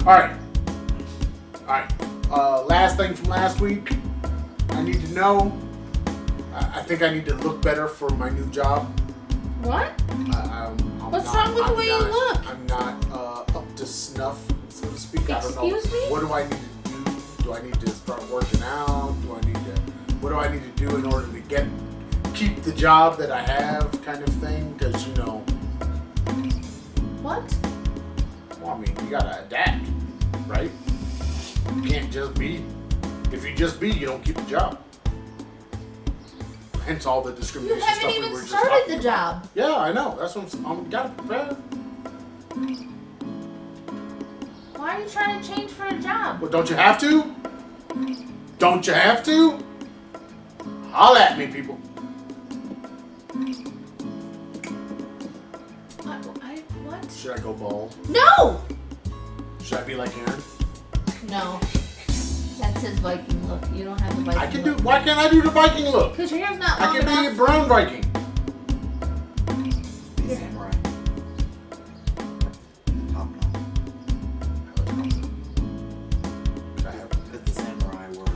Alright. Last thing from last week. I need to know. I think I need to look better for my new job. What? What's wrong with the way you look? I'm not up to snuff, so to speak. I don't know. Excuse me? What do I need to do? Do I need to start working out? What do I need to do in order to keep the job that I have, kind of thing? Because, you know. What? Well, I mean, you gotta adapt, right? You can't just be. If you just be, you don't keep the job. Hence all the discrimination You stuff haven't we even were just started talking the about. job. Yeah, I know. That's what I'm gotta prepare. Why are you trying to change for a job? Well, don't you have to? Don't you have to? Holla at me, people. What? Should I go bald? No! Should I be like Aaron? No. That's his Viking look. You don't have the Viking I can do. look. Why can't I do the Viking look? Because your hair's not I long can be a enough. brown Viking. Be a samurai. Top knot. Because the samurai were,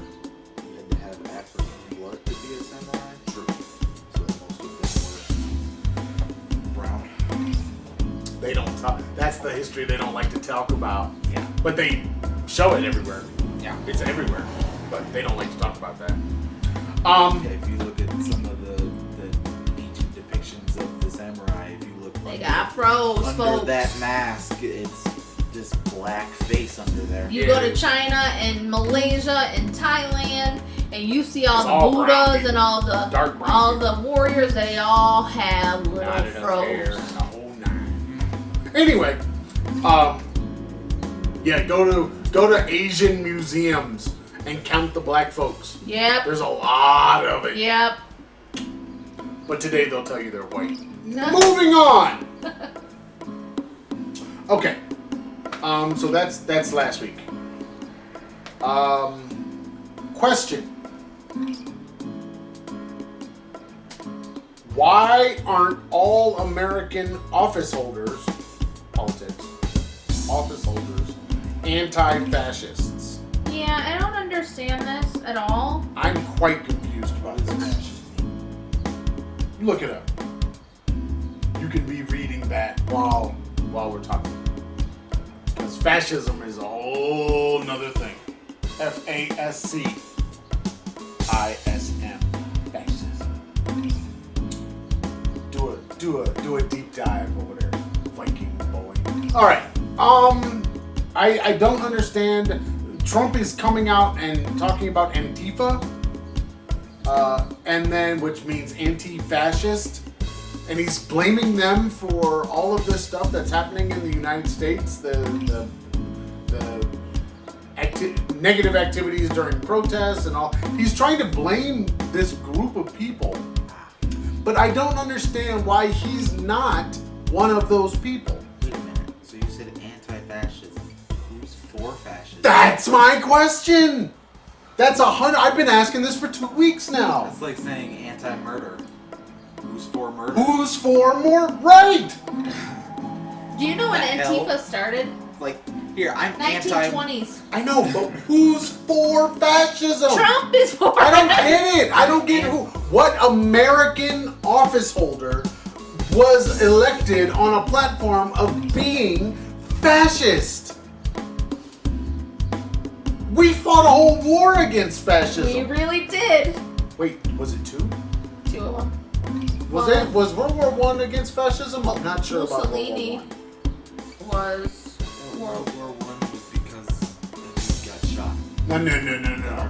you had to have African blood to be a samurai. True. So most of them were brown. They don't talk. That's the history they don't like to talk about. Yeah. But they show it everywhere. Yeah. It's everywhere. But they don't like to talk about that. If you look at some of the ancient depictions of the samurai, if you look They got froze, under folks. that mask, it's this black face under there. You go to China and Malaysia and Thailand, and you see all It's the all Buddhas brown, and all the dark brown all the warriors. They all have little Knotted up hair froze. and the whole nine. Anyway, yeah, go to Asian museums and count the black folks. Yep. There's a lot of it. Yep. But today they'll tell you they're white. No. Moving on. Okay. So that's last week. Question. Why aren't all American office holders anti-fascists? Yeah, I don't understand this at all. I'm quite confused about this. Look it up. You can be reading that while we're talking. Because fascism is a whole nother thing. Fascism. Fascism. Do a deep dive over there, Viking boy. All right. I don't understand. Trump is coming out and talking about Antifa, and then which means anti-fascist, and he's blaming them for all of this stuff that's happening in the United States, the negative activities during protests and all. He's trying to blame this group of people, but I don't understand why he's not one of those people. Wait a minute. So you said anti-fascism. Who's for fascism? That's my question. That's 100. I've been asking this for 2 weeks now. That's like saying anti-murder. Who's for murder? Who's for more? Right. Do you know when The hell? Antifa started? Like, here, I'm 1920s. I know, but who's for fascism? Trump is for I don't get it. I don't get who. What American office holder was elected on a platform of being fascist? We fought a whole war against fascism. We really did. Wait, was it 2? 2 of them. Was World War One against fascism? I'm not sure Mussolini about World War One. was. World War One was because he got shot. No.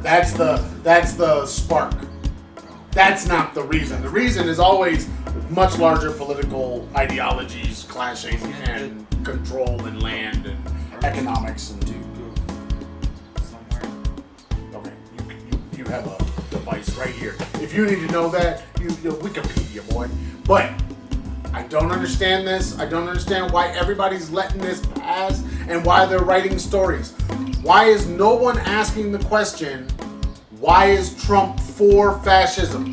That's the spark. That's not the reason. The reason is always much larger political ideologies clashing and control and land and economics and. Somewhere. Okay, you have a device right here. If you need to know that, you Wikipedia, boy. But I don't understand this. I don't understand why everybody's letting this pass and why they're writing stories. Why is no one asking the question, why is Trump for fascism?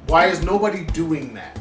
Why is nobody doing that?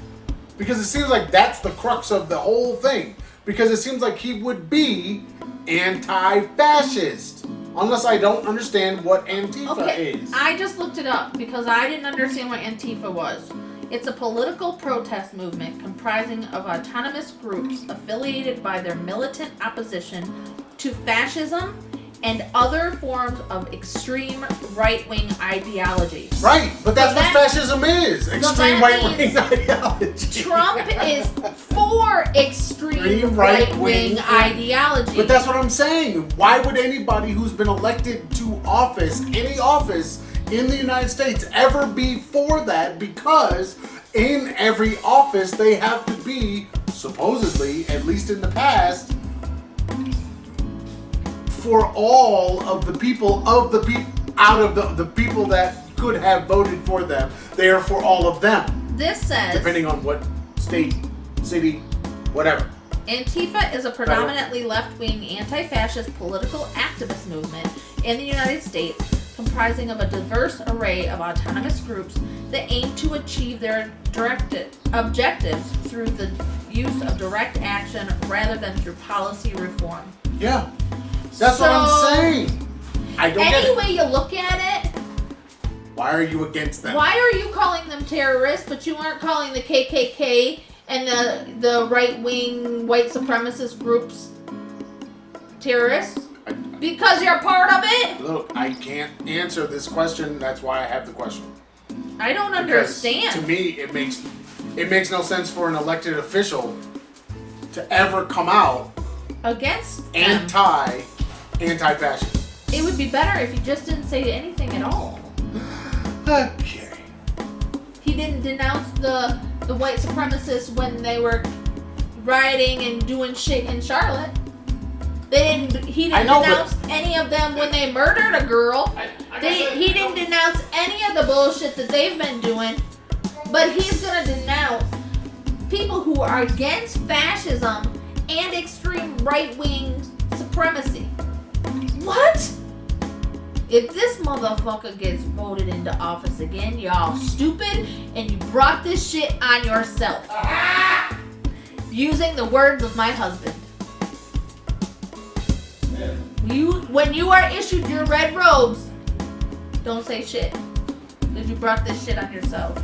Because it seems like that's the crux of the whole thing. because it seems like he would be anti-fascist. Unless I don't understand what Antifa is. I just looked it up because I didn't understand what Antifa was. It's a political protest movement comprising of autonomous groups affiliated by their militant opposition to fascism and other forms of extreme right-wing ideology. Right, but that's So what fascism is. Extreme right-wing ideology. Trump is for extreme right-wing ideology. But that's what I'm saying. Why would anybody who's been elected to office, any office in the United States, ever be for that? Because in every office they have to be, supposedly, at least in the past, for all of the people out of the people that could have voted for them. They are for all of them. This says, depending on what state, city, whatever. Antifa is a predominantly left-wing anti-fascist political activist movement in the United States comprising of a diverse array of autonomous groups that aim to achieve their objectives through the use of direct action rather than through policy reform. Yeah. That's what I'm saying. I don't get it. Any way you look at it, why are you against them? why are you calling them terrorists, but you aren't calling the KKK and the right-wing white supremacist groups terrorists? Because you're part of it? Look, I can't answer this question. That's why I have the question. I don't Because understand. to me, it makes no sense for an elected official to ever come out Against them. anti-fascist. It would be better if he just didn't say anything at all. Okay. He didn't denounce the white supremacists when they were rioting and doing shit in Charlotte. He didn't denounce any of them when they murdered a girl. He didn't denounce any of the bullshit that they've been doing. But he's gonna denounce people who are against fascism and extreme right-wing supremacy. What? If this motherfucker gets voted into office again, y'all stupid and you brought this shit on yourself. Using the words of my husband. When you are issued your red robes, don't say shit. Because you brought this shit on yourself.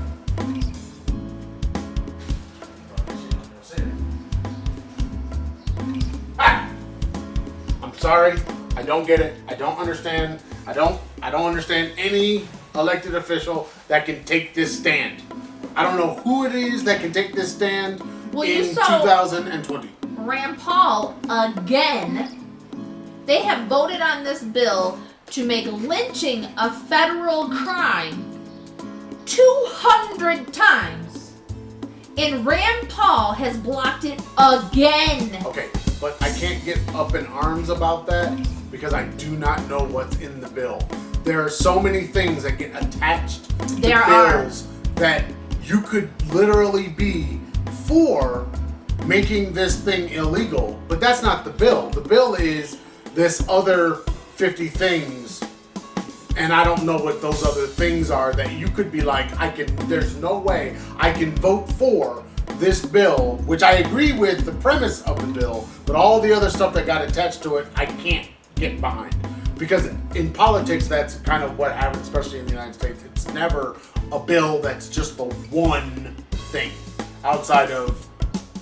I'm sorry. I don't get it. I don't understand. I don't understand any elected official that can take this stand. I don't know who it is that can take this stand in 2020. Rand Paul, again, they have voted on this bill to make lynching a federal crime 200 times. And Rand Paul has blocked it again. Okay, but I can't get up in arms about that because I do not know what's in the bill. There are so many things that get attached to bills that you could literally be for making this thing illegal, but that's not the bill. The bill is this other 50 things, and I don't know what those other things are that you could be like, there's no way I can vote for this bill, which I agree with the premise of the bill, but all the other stuff that got attached to it, I can't get behind. Because in politics, that's kind of what happens, especially in the United States. It's never a bill that's just the one thing outside of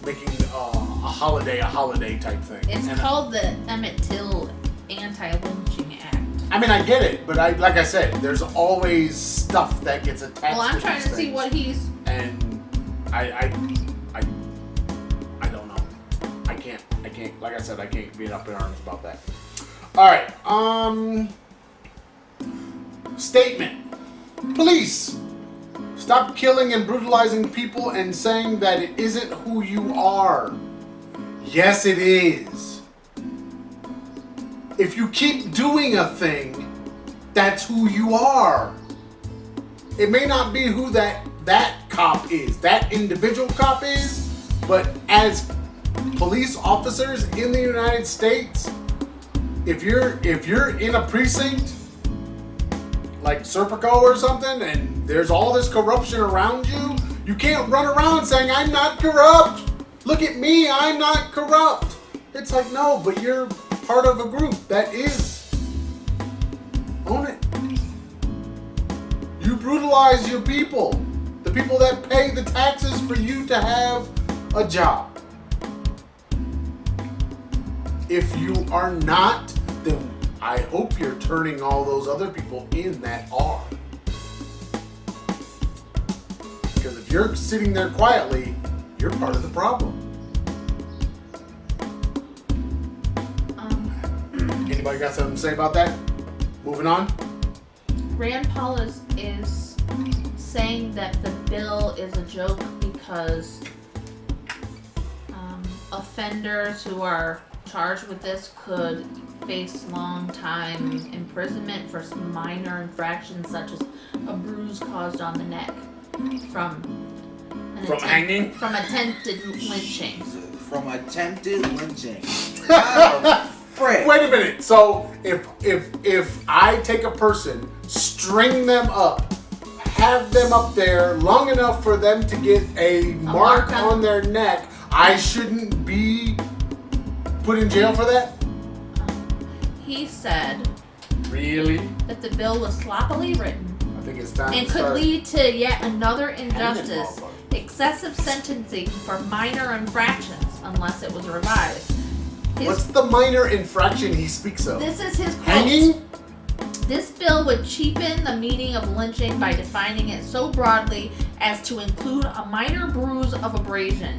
making a holiday type thing. It's called the Emmett Till Anti-Lynching Act. I mean, I get it, but like I said, there's always stuff that gets attached to Well, I'm trying to see what he's... And I don't know. I can't, like I said, I can't be up in arms about that. Alright, statement. Police, stop killing and brutalizing people and saying that it isn't who you are. Yes, it is. If you keep doing a thing, that's who you are. It may not be who that cop is, that individual cop is, but as police officers in the United States, if you're in a precinct like Serpico or something, and there's all this corruption around you, you can't run around saying, I'm not corrupt. Look at me, I'm not corrupt. It's like, no, but you're part of a group that is. Own it. You brutalize your people. The people that pay the taxes for you to have a job. If you are not, then I hope you're turning all those other people in that are. Because if you're sitting there quietly, you're part of the problem. Anybody got something to say about that? Moving on. Rand Paul is saying that the bill is a joke because offenders who are charged with this could face long time imprisonment for some minor infractions such as a bruise caused on the neck from hanging? From attempted lynching. From attempted lynching. Oh, frick. Wait a minute. So if I take a person, string them up, have them up there long enough for them to get a mark on their neck, I shouldn't be put in jail for that? He said Really? that the bill was sloppily written I think it's time and to could start. lead to yet another injustice, motherfucker. excessive sentencing for minor infractions unless it was revised. What's the minor infraction he speaks of? This is his quote. Hanging? This bill would cheapen the meaning of lynching by defining it so broadly as to include a minor bruise of abrasion,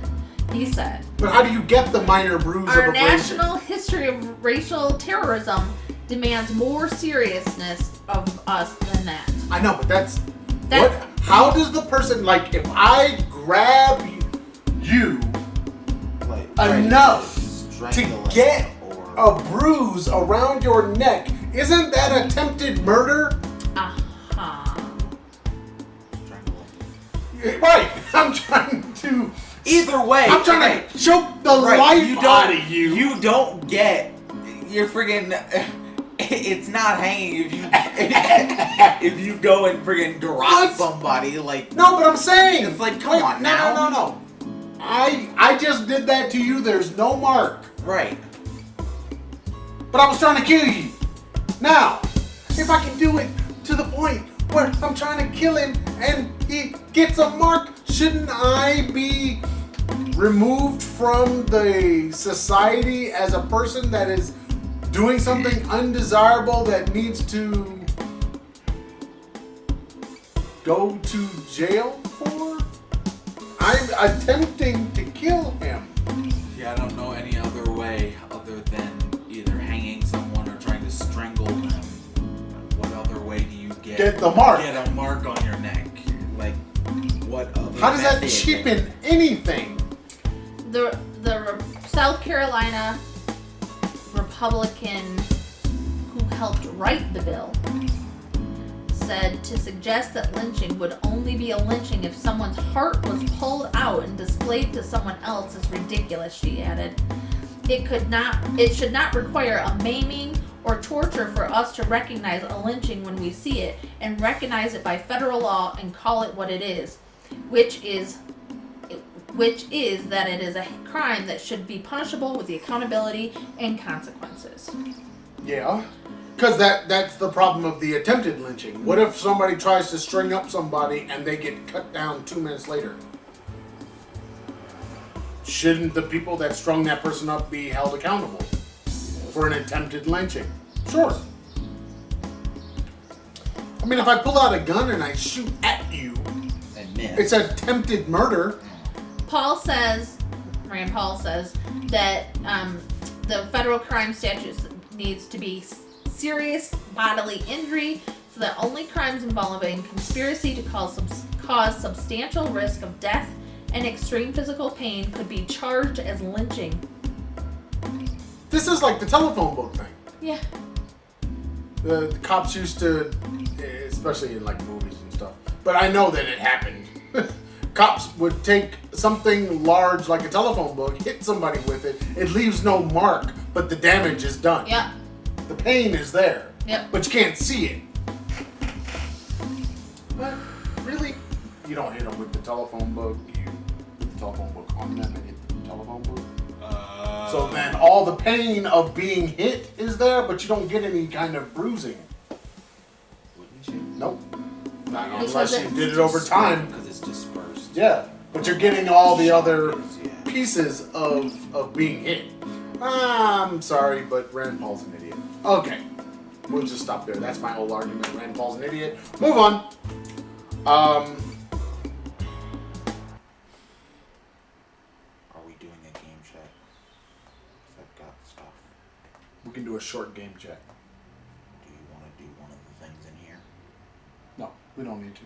he said. But how do you get the minor bruise Our of abrasion? national history of racial terrorism demands more seriousness of us than that. I know, but that's That's- what? How does the person, like, if I grab you Like, enough to strangling get or a bruise around your neck, isn't that attempted murder? Uh-huh. strangling. Right. I'm trying to. Either way, I'm trying to choke the life out of you. You don't get. You're friggin'. It's not hanging if you if you go and friggin' drop What? somebody like. No, but I'm saying. It's like, come on now. No. I just did that to you. There's no mark. Right. But I was trying to kill you. Now, if I can do it to the point where I'm trying to kill him and he gets a mark, shouldn't I be removed from the society as a person that is doing something undesirable that needs to go to jail for? I'm attempting to kill him. Yeah, I don't know any other way other than either hanging someone or trying to strangle them. What other way do you Get the mark. Get a mark on your neck. Like, what other How does that method? cheapen anything? The South Carolina Republican who helped write the bill said to suggest that lynching would only be a lynching if someone's heart was pulled out and displayed to someone else is ridiculous, she added. It should not require a maiming or torture for us to recognize a lynching when we see it and recognize it by federal law and call it what it is, which is that it is a crime that should be punishable with the accountability and consequences. Yeah. Because that's the problem of the attempted lynching. What if somebody tries to string up somebody and they get cut down 2 minutes later? Shouldn't the people that strung that person up be held accountable for an attempted lynching? Sure. I mean, if I pull out a gun and I shoot at you, And miss. it's attempted murder. Rand Paul says that the federal crime statute needs to be serious bodily injury, so that only crimes involving conspiracy to cause substantial risk of death and extreme physical pain could be charged as lynching. This is like the telephone book thing. Yeah. The cops used to, especially in like movies and stuff, but I know that it happened. Cops would take something large like a telephone book, hit somebody with it. It leaves no mark, but the damage is done. Yep. The pain is there. Yep. But you can't see it. But really, you don't hit them with the telephone book. You put the telephone book on them and hit the telephone book. So then all the pain of being hit is there, but you don't get any kind of bruising. Wouldn't you? Nope. Not Because unless you it's did it over time. Because it's dispersed. Yeah, but you're getting all the other pieces of being hit. I'm sorry, but Rand Paul's an idiot. Okay, we'll just stop there. That's my whole argument. Rand Paul's an idiot. Move on. Are we doing a game chat? 'Cause I've got stuff. We can do a short game chat. Do you want to do one of the things in here? No, we don't need to.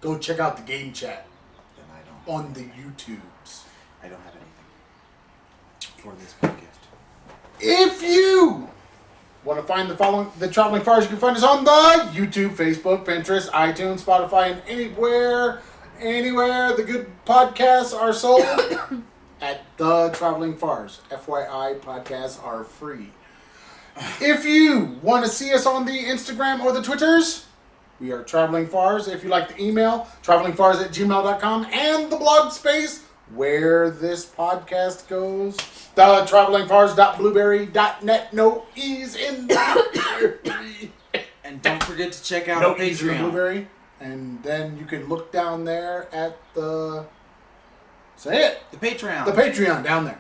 Go check out the game chat Then I don't. on the YouTubes. I don't have anything for this podcast. If you want to find the Traveling Farrs, you can find us on the YouTube, Facebook, Pinterest, iTunes, Spotify, and anywhere the good podcasts are sold at the Traveling Farrs. FYI, podcasts are free. If you want to see us on the Instagram or the Twitters, we are Traveling Farrs. If you like the email, travelingfars@gmail.com, and the blog space where this podcast goes, thetravelingfars.blueberry.net. No E's in Blueberry. And don't forget to check out No our E's in Patreon. Blueberry. And then you can look down there at the... Say it. The Patreon. The Patreon down there.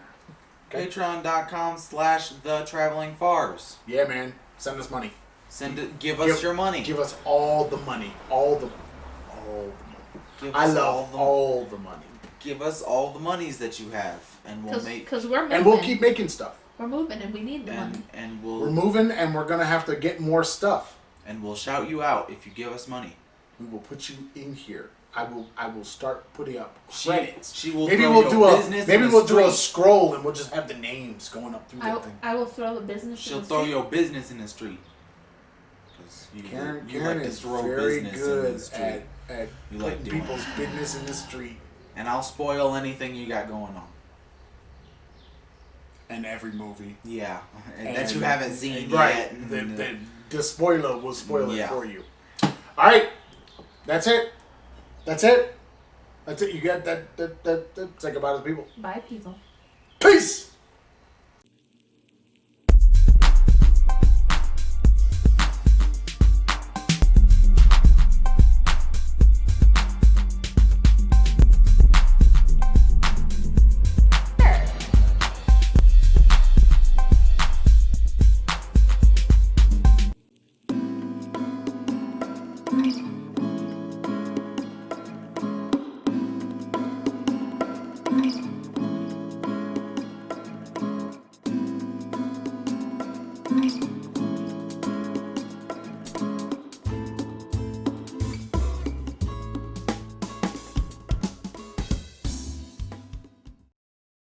Okay. Patreon.com/thetravelingfars. Yeah, man. Send us money. Give us your money. Give us all the money. All the money. Give I us love all the money. Give us all the monies that you have, and we'll make. Because we're moving. And we'll keep making stuff. We're moving, and we need the money. And We're we'll moving, and we're going to have to get more stuff. and we'll shout you out if you give us money. We will put you in here. I will start putting up credits. She will. Maybe throw we'll your do a business maybe in the we'll do a street. scroll and we'll just have the names going up through that thing. I will throw the business. She'll in the throw street. your business in the street. 'Cause you Karen like to is throw very business in good the street. at You like putting doing people's that. business in the street. And I'll spoil anything you got going on. And every movie. Yeah, and that you haven't seen right. yet. The spoiler will spoil it Yeah. for you. All right, that's it. That's it. That's it. You got that. Say goodbye to the people. Bye, people. Peace.